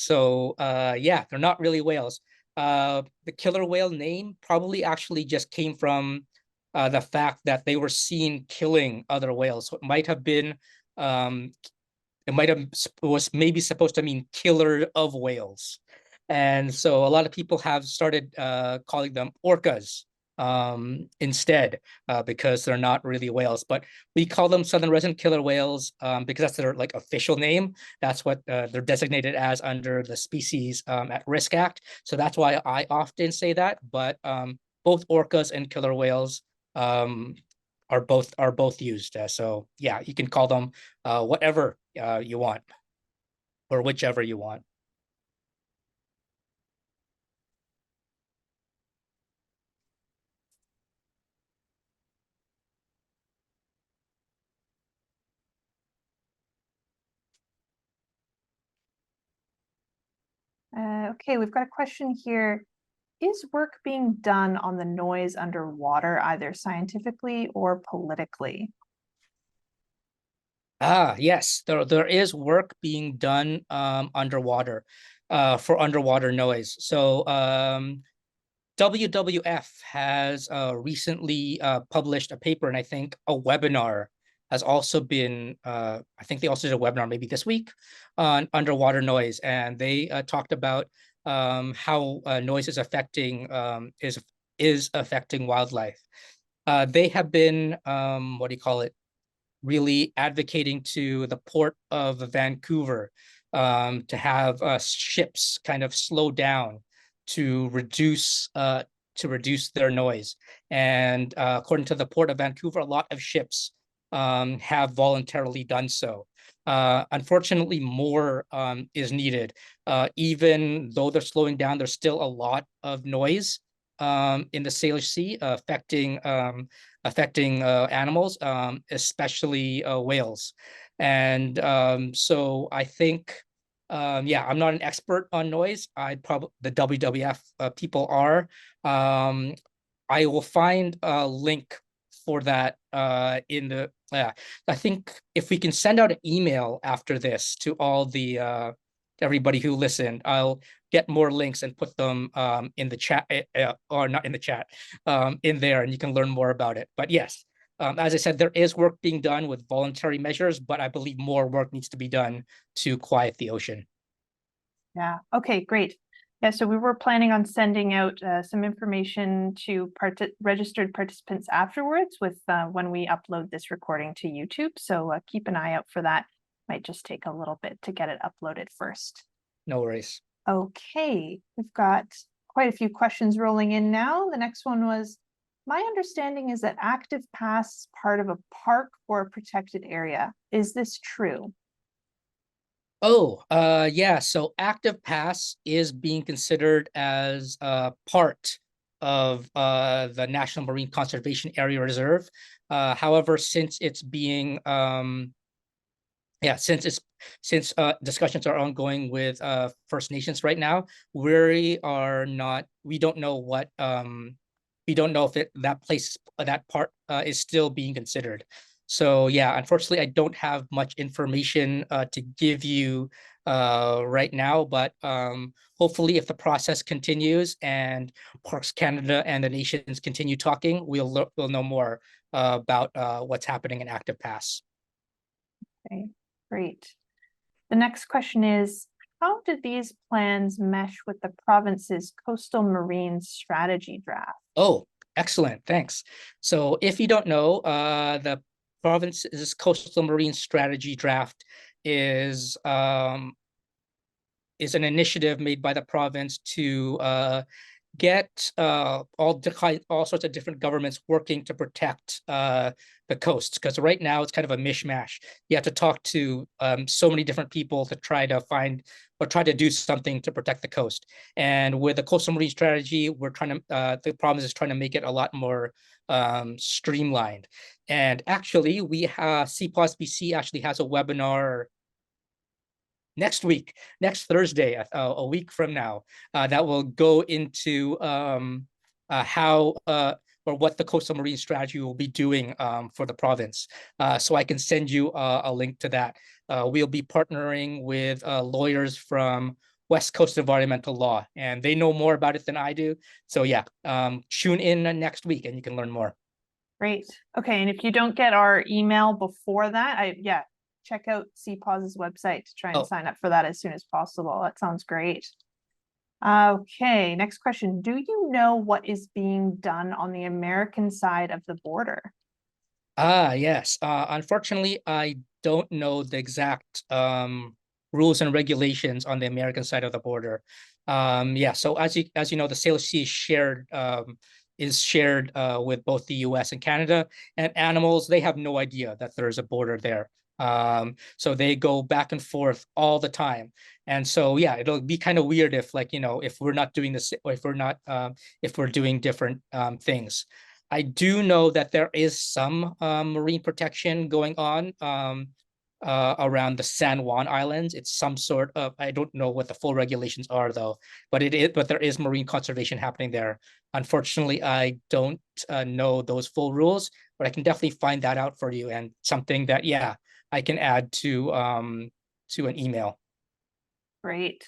they're not really whales. The killer whale name probably actually just came from the fact that they were seen killing other whales. So um, was maybe supposed to mean killer of whales. And so a lot of people have started calling them orcas instead, because they're not really whales. But we call them southern resident killer whales because that's their like official name. That's what they're designated as under the Species at Risk Act. So that's why I often say that. But both orcas and killer whales are both used. So yeah, you can call them whatever you want, or whichever you want. Okay, we've got a question here. Is work being done on the noise underwater, either scientifically or politically? Yes, there is work being done underwater for underwater noise. So WWF has recently published a paper, and I think a webinar has also been, I think they also did a webinar maybe this week on underwater noise, and they talked about how noise is affecting wildlife. They have been, what do you call it, really advocating to the port of Vancouver to have ships kind of slow down to reduce their noise. And according to the port of Vancouver, a lot of ships have voluntarily done so. Unfortunately, more is needed. Even though they're slowing down, there's still a lot of noise in the Salish Sea affecting animals, especially whales. And so I think, yeah, I'm not an expert on noise. The WWF people are. I will find a link for that in the. I think if we can send out an email after this to all the everybody who listened, I'll get more links and put them in the chat, or not in the chat, in there, and you can learn more about it. But yes, As I said, there is work being done with voluntary measures, but I believe more work needs to be done to quiet the ocean. Yeah, okay, great. Yeah, so we were planning on sending out some information to registered participants afterwards with when we upload this recording to YouTube. So keep an eye out for that. Might just take a little bit to get it uploaded first. No worries. Okay, we've got quite a few questions rolling in now. The next one was, my understanding is that active pass is part of a park or a protected area. Is this true? Oh, yeah. So active pass is being considered as part of the National Marine Conservation Area Reserve. However, since it's being since discussions are ongoing with First Nations right now, we don't know what we don't know if that part is still being considered. So yeah, unfortunately, I don't have much information to give you right now, but hopefully if the process continues and Parks Canada and the nations continue talking, we'll know more about what's happening in Active Pass. Okay, great. The next question is, how do these plans mesh with the province's coastal marine strategy draft? Oh, excellent. Thanks. So if you don't know, the province's coastal marine strategy draft is an initiative made by the province to get all sorts of different governments working to protect the coast. Because right now it's kind of a mishmash. You have to talk to so many different people to try to find or try to do something to protect the coast. And with the coastal marine strategy, we're trying to the province is trying to make it a lot more streamlined. And actually, we have CPAWS-BC actually has a webinar next week, next Thursday, a week from now, that will go into how or what the coastal marine strategy will be doing for the province. So I can send you a link to that. We'll be partnering with lawyers from West Coast Environmental Law, and they know more about it than I do. So yeah, tune in next week and you can learn more. Great. Okay, and if you don't get our email before that, check out CPAWS's website to try and sign up for that as soon as possible. That sounds great. Okay, next question. Do you know what is being done on the American side of the border? Yes. Unfortunately, I don't know the exact rules and regulations on the American side of the border. Yeah, so as you know, the Salish Sea is shared with both the US and Canada, and animals, they have no idea that there's a border there. So they go back and forth all the time. And so yeah, it'll be kind of weird if, like, you know, if we're not doing this, or if we're doing different things. I do know that there is some marine protection going on around the San Juan Islands. It's some sort of, I don't know what the full regulations are though, but there is marine conservation happening there. Unfortunately, I don't know those full rules, but I can definitely find that out for you, and something that, yeah, I can add to an email. Great.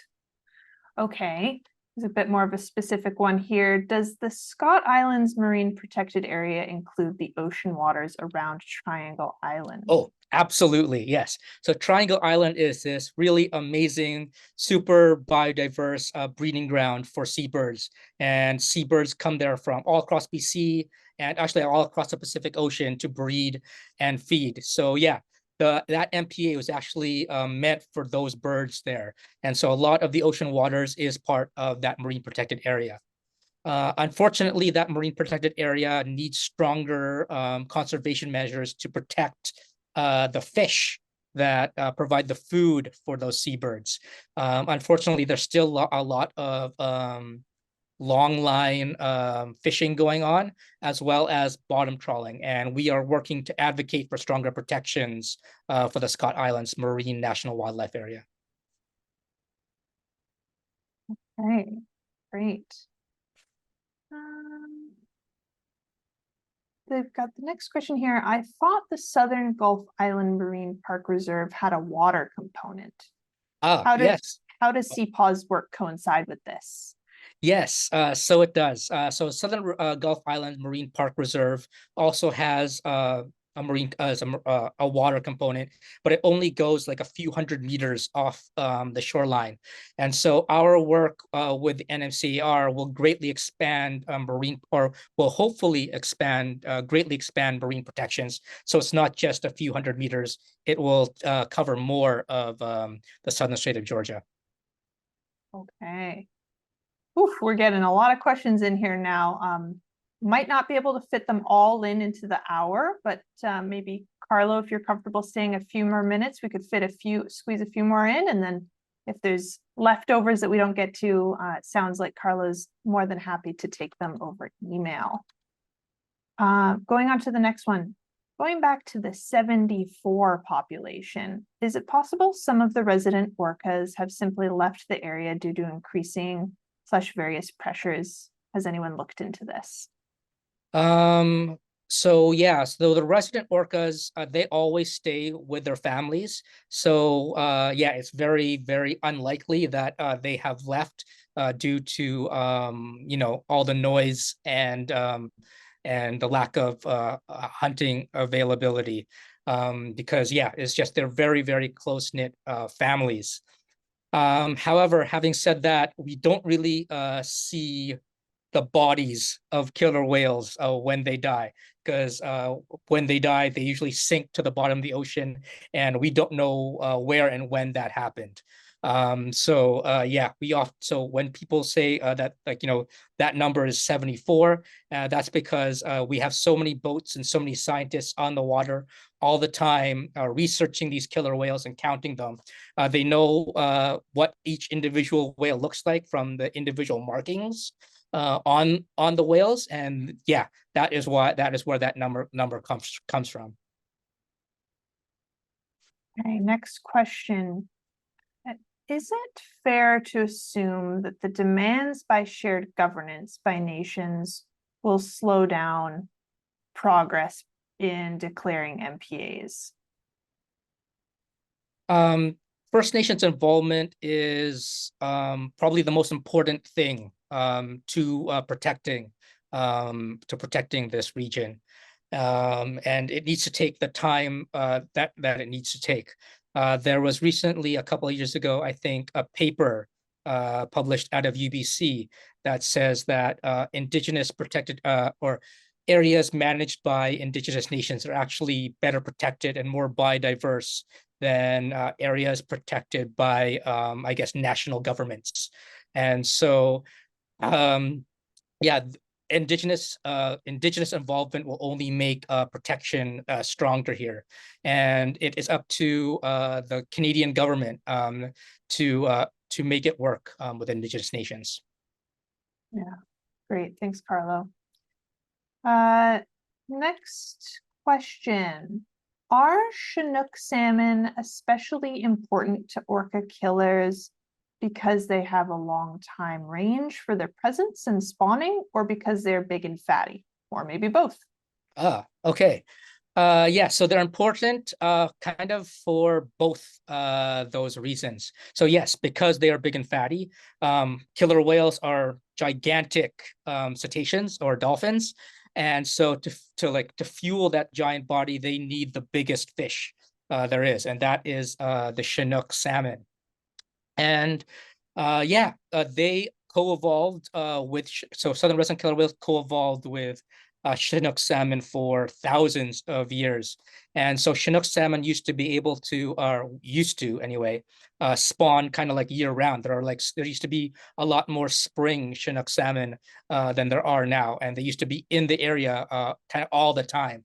Okay. There's a bit more of a specific one here. Does the Scott Islands Marine Protected Area include the ocean waters around Triangle Island? Oh, absolutely. Yes. So Triangle Island is this really amazing, super biodiverse breeding ground for seabirds. And seabirds come there from all across BC and actually all across the Pacific Ocean to breed and feed. So yeah, that MPA was actually meant for those birds there. And so a lot of the ocean waters is part of that marine protected area. Unfortunately, that marine protected area needs stronger conservation measures to protect the fish that provide the food for those seabirds. Unfortunately, there's still a lot of long line fishing going on, as well as bottom trawling. And we are working to advocate for stronger protections for the Scott Islands Marine National Wildlife Area. Okay, great. They've got the next question here. I thought the Southern Gulf Island Marine Park Reserve had a water component. Yes. How does CPAWS work coincide with this? Yes, so it does. So Southern Gulf Island Marine Park Reserve also has a marine a water component, but it only goes like a few hundred meters off the shoreline. And so our work with NMCAR will greatly expand marine, or will hopefully expand greatly expand marine protections. So it's not just a few hundred meters; it will cover more of the southern Strait of Georgia. Okay. Oof, we're getting a lot of questions in here now. Might not be able to fit them all into the hour, but maybe Carlo, if you're comfortable staying a few more minutes, we could squeeze a few more in, and then if there's leftovers that we don't get to, it sounds like Carlo's more than happy to take them over email. Going on to the next one. Going back to the 74 population, is it possible some of the resident orcas have simply left the area due to increasing various pressures? Has anyone looked into this? So yeah, so the resident orcas, they always stay with their families. So yeah, it's very, very unlikely that they have left due to all the noise and the lack of hunting availability. Because yeah, it's just they're very, very close-knit families. However, having said that, we don't really see the bodies of killer whales when they die, because when they die, they usually sink to the bottom of the ocean, and we don't know where and when that happened. Yeah, so when people say that, like, that number is 74, that's because we have so many boats and so many scientists on the water all the time researching these killer whales and counting them. They know what each individual whale looks like from the individual markings on the whales, and yeah, that is where that number comes from. Okay, next question. Is it fair to assume that the demands by shared governance by nations will slow down progress in declaring MPAs? First Nations involvement is probably the most important thing to protecting this region, and it needs to take the time that it needs to take. There was recently, a couple of years ago, I think, a paper published out of UBC that says that Indigenous protected or areas managed by Indigenous nations are actually better protected and more biodiverse than areas protected by, I guess, national governments. And so, yeah, indigenous involvement will only make protection stronger here, and it is up to the Canadian government to make it work with Indigenous nations. Yeah, great. Thanks, Carlo. Next question. Are Chinook salmon especially important to orca killers because they have a long time range for their presence and spawning, or because they're big and fatty, or maybe both? Okay. Yeah, so they're important kind of for both those reasons. So yes, because they are big and fatty, killer whales are gigantic cetaceans or dolphins. And so to fuel that giant body, they need the biggest fish there is, and that is the Chinook salmon. And they co-evolved so southern resident killer whales co-evolved with Chinook salmon for thousands of years. And so Chinook salmon used to be able to, used to anyway, spawn kind of like year round. There used to be a lot more spring Chinook salmon than there are now. And they used to be in the area kind of all the time.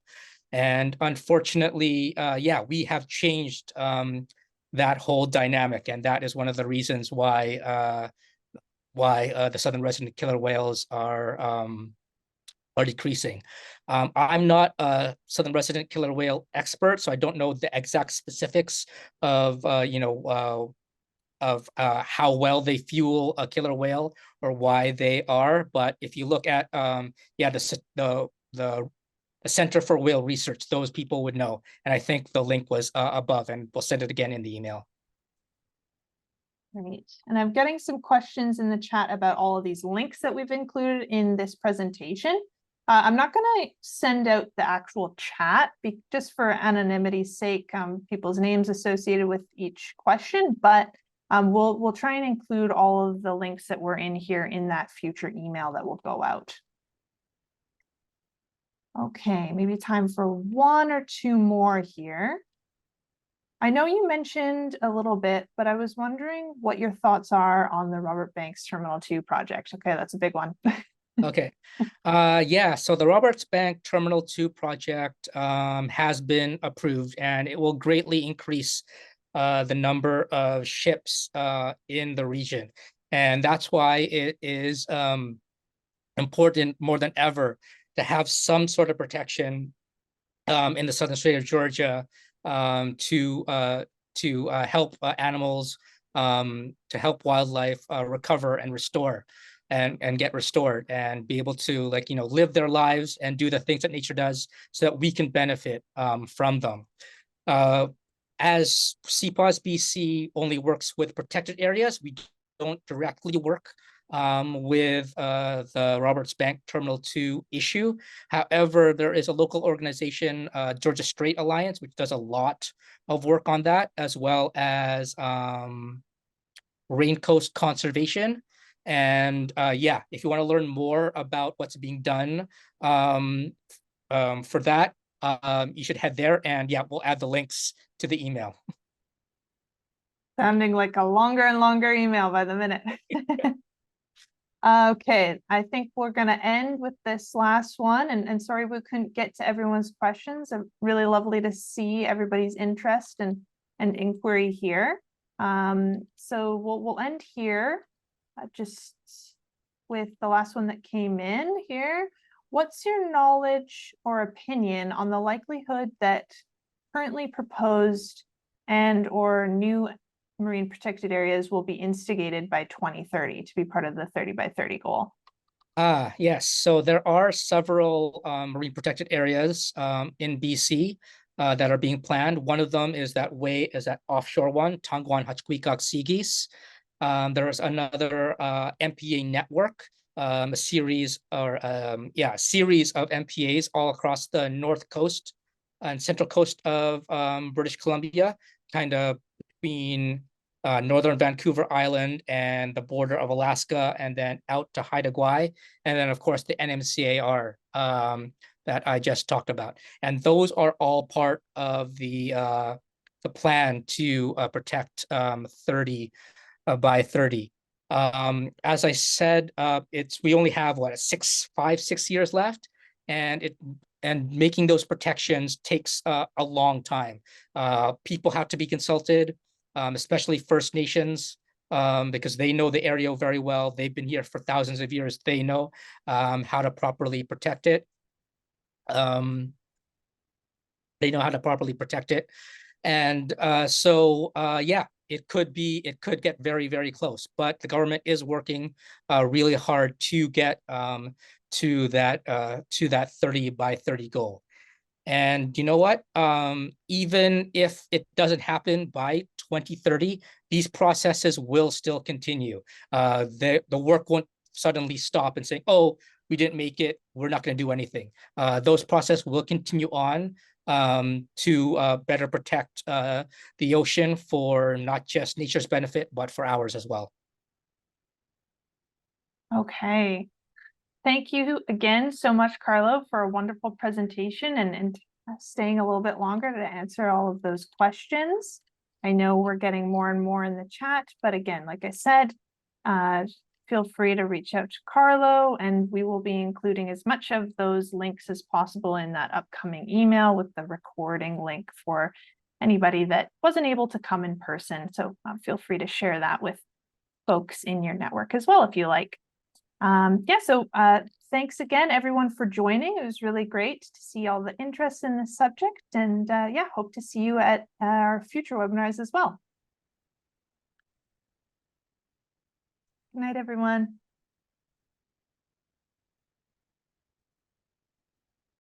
And unfortunately, we have changed that whole dynamic. And that is one of the reasons why the southern resident killer whales are decreasing. I'm not a southern resident killer whale expert, so I don't know the exact specifics of how well they fuel a killer whale or why they are. But if you look at the Center for Whale Research, those people would know. And I think the link was above, and we'll send it again in the email. Great. And I'm getting some questions in the chat about all of these links that we've included in this presentation. I'm not going to send out the actual chat just for anonymity's sake, people's names associated with each question, but we'll try and include all of the links that were in here in that future email that will go out. Okay, maybe time for one or two more here. I know you mentioned a little bit, but I was wondering what your thoughts are on the Robert Banks Terminal 2 project. Okay, that's a big one. Okay. Yeah, so the Roberts Bank Terminal 2 project has been approved, and it will greatly increase the number of ships in the region. And that's why it is important more than ever to have some sort of protection in the southern Strait of Georgia to help animals, to help wildlife recover and restore and get restored and be able to live their lives and do the things that nature does so that we can benefit from them. As CPAWS-BC only works with protected areas, we don't directly work with the Roberts Bank Terminal 2 issue. However, there is a local organization, Georgia Strait Alliance, which does a lot of work on that, as well as Rain Coast Conservation. And yeah, if you want to learn more about what's being done for that, you should head there. And yeah, we'll add the links to the email. Sounding like a longer and longer email by the minute. Okay, I think we're going to end with this last one. And sorry we couldn't get to everyone's questions. Really lovely to see everybody's interest and inquiry here. So we'll end here just with the last one that came in here. What's your knowledge or opinion on the likelihood that currently proposed and or new marine protected areas will be instigated by 2030 to be part of the 30 by 30 goal? Yes, so there are several marine protected areas in BC that are being planned. One of them is that offshore one, Tongwan Hutchquecock Sea Geese. There's another MPA network, a series of MPAs all across the north coast and central coast of British Columbia, kind of between northern Vancouver Island and the border of Alaska, and then out to Haida Gwaii, and then of course the NMCAR that I just talked about. And those are all part of the plan to protect 30 by 30. As I said, we only have 5-6 years left, and making those protections takes a long time. People have to be consulted, especially First Nations, because they know the area very well. They've been here for thousands of years. They know how to properly protect it. And yeah, it could get very, very close, but the government is working really hard to get to that 30 by 30 goal. And you know what? Even if it doesn't happen by 2030, these processes will still continue. The work won't suddenly stop and say, oh, we didn't make it, we're not going to do anything. Those processes will continue on to better protect the ocean for not just nature's benefit, but for ours as well. Okay. Thank you again so much, Carlo, for a wonderful presentation and staying a little bit longer to answer all of those questions. I know we're getting more and more in the chat, but again, like I said, feel free to reach out to Carlo, and we will be including as much of those links as possible in that upcoming email with the recording link for anybody that wasn't able to come in person. So feel free to share that with folks in your network as well if you like. Thanks again, everyone, for joining. It was really great to see all the interest in this subject, and hope to see you at our future webinars as well. Good night, everyone.